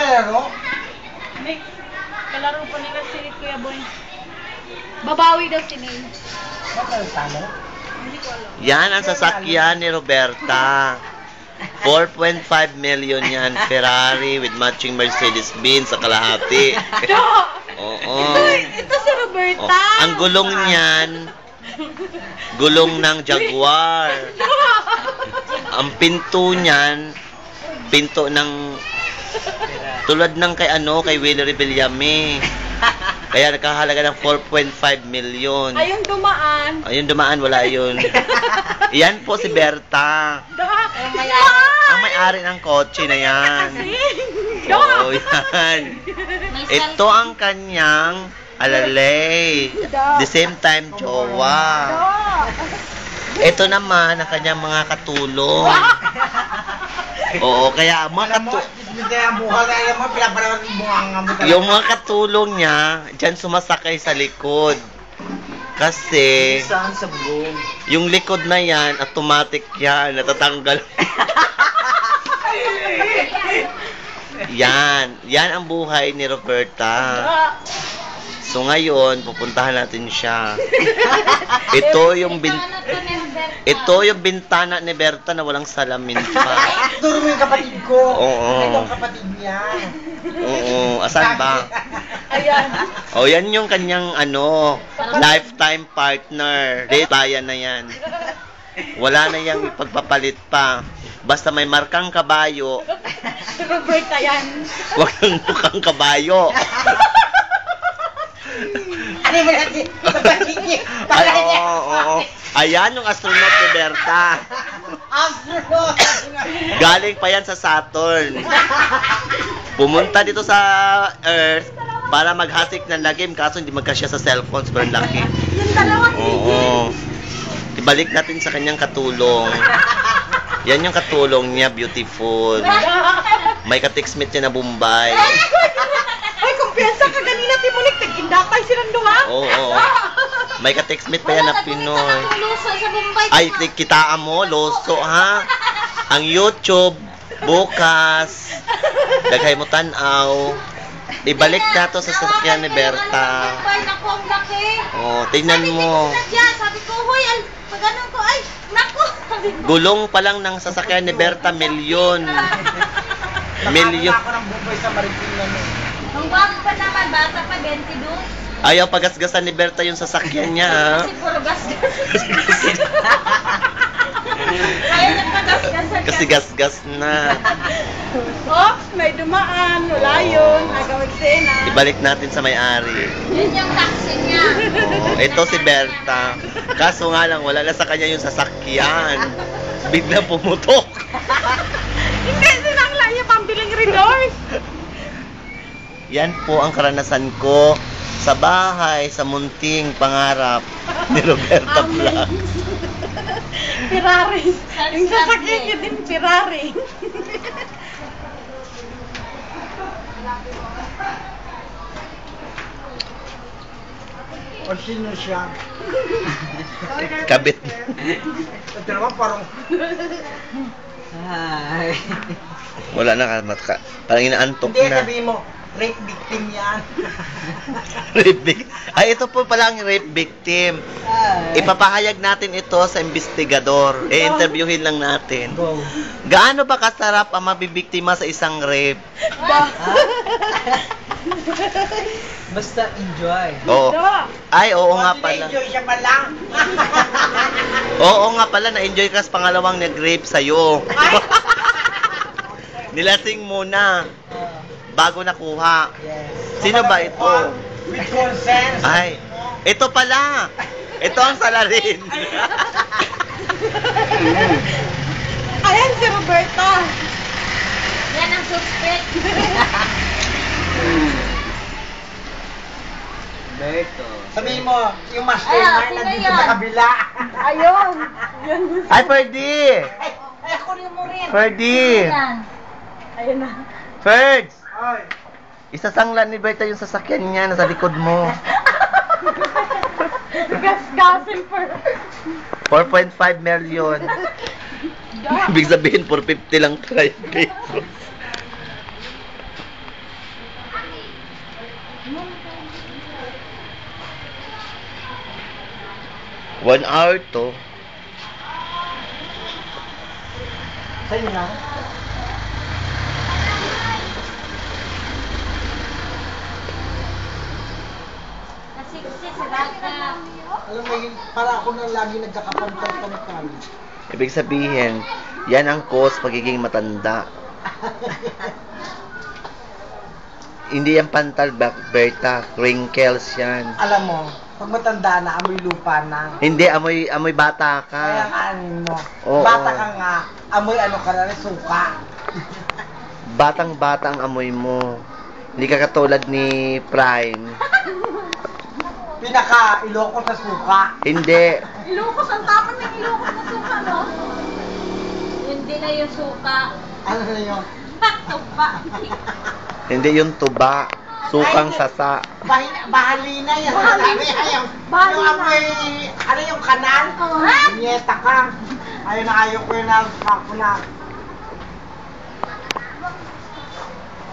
naglalaro? May kalaro pa nila si Kuya Boy. Babawi daw si May. Bakit talo? Hindi ko alam. Yan ang sasakyan ni Roberta. 4.5 million yan. Ferrari with matching Mercedes-Benz sa kalahati. Oo. Ito si Roberta. Oh, ang gulong niyan, gulong ng Jaguar. Ang pinto niyan, pinto ng tulad ng kay Willie Rebillame. Kaya nakahalaga ng 4.5 million. Ayun dumaan. Ayun dumaan, wala yun. Yan po si Berta. Ang may-ari ng kotse na yan. Oo, yan. Ito ang kanyang alalay. The same time, jowa. Ito naman ang kanyang mga katulong. Oo, kaya mga yung mga katulong niya, dyan sumasakay sa likod. Kasi, yung likod na yan, automatic yan, natatanggal. Yan ang buhay ni Roberta. So ngayon, pupuntahan natin siya. Ito yung bintana ni Berta na walang salamin pa. Ito yung kapatid ko. Oo. Ito ang kapatid niya. Oo. Asan ba? Ayan. O, yan yung kanyang lifetime partner. Bayan na yan. Wala na yung pagpapalit pa. Basta may markang kabayo. Roberta yan. Huwag nang mukhang kabayo. Ano ba natin? Oo. Ayan yung astronaut ni Berta. Astronaut! Galing pa yan sa Saturn. Pumunta dito sa Earth para maghasik ng lagim, kaso hindi magkasya sa cellphone, sobrang laki. Yung dalawa. Oo. Ibalik natin sa kanyang katulong. Yan yung katulong niya, beautiful. May ka-textmate niya na Bombay. Ay, kumpiyansa ka ganina, Timonik. Nag-indakay silang duha. Oo. May ka-textmate pa yan na Pinoy. Ay, kitaan mo, loso, ha? Ang YouTube, bukas. Daghay mo tanaw. Ibalik na to sa sasakyan ni Berta. Oh, tingnan mo. Sabi ko, hoy, pag ano ko, ay, naku. Gulong pa lang ng sasakyan ni Berta, milyon. Milyon. Ako ng buboy sa Marikina. Ang bago pa naman, bata pa, 22. Ayaw pagasgasan ni Berta yung sasakyan niya, ha? Kasi puro gasgas. Ayaw niya pagasgasan. Kasi gasgas na. Oh, may dumaan. Wala yun. Nagawag sena. Ibalik natin sa may-ari. Yun yung taxi niya. Oh, ito si Berta. Kaso nga lang, wala na sa kanya yung sasakyan. Biglang pumutok. Hindi, sinangla niya pambiling redoors. Yan po ang karanasan ko sa bahay, sa munting pangarap ni Roberta Vlog. Ferrari. Yung sasakyan niya din, Ferrari. O sino siya? Kabit. Ito naman parang... Ay. Wala na, parang inaantok Hindi, na. sabihin mo, rape victim yan. Rape victim. Ay, ito po pala ang rape victim. Ipapahayag natin ito sa investigador. I-interviewin lang natin. Go. Gaano ba kasarap ang mabibiktima sa isang rape? Basta enjoy. Oo. Ay, oo nga pala. Enjoy siya pa lang. Oo nga pala, na-enjoy ka sa pangalawang nag-rape sa'yo. Nilasing muna bago nakuha. Yes. Sino ba ito? With consent. Ay, ito pala. Ito ang salarin. Ayan si Roberta. Yan ang suspect. Beto. Sabihin mo, yung mastermind nandito sa kabila. Ayun. Yan. Ay, Ferdy! Ay, kunin mo rin. Ferdy! Ayun na. Ferds! Ay. Isasanglan ni Berta yung sasakyan niya, nasa likod mo. Gasgasin for... 4.5 million. Ibig sabihin, 450 lang tayo. 1 hour to. Sa'yo na. Alam mo, para ako na lagi nagkakapantay-pantay. Ibig sabihin, yan ang cause pagiging matanda. Hindi yan pantal, Berta. Wrinkles yan. Alam mo, pag matanda na, amoy lupa na. Hindi, amoy bata ka. Kaya nga, ano mo. Oo. Bata ka nga, amoy ano ka na, suka. Batang-bata ang amoy mo. Hindi ka katulad ni Prime. Pinaka-iloko sa suka. Hindi. Ilocos, ang tapon ng Ilocos na suka, no? Hindi na yung suka. Ano na yun? Tupa. Hindi yung tuba. Sukang sasa. Bahalina yan. Bahalina. Yung Bahalina. amoy, ano yung kanal? Ha? Nieta ka. Ayaw na ayaw ko yun na, ako na.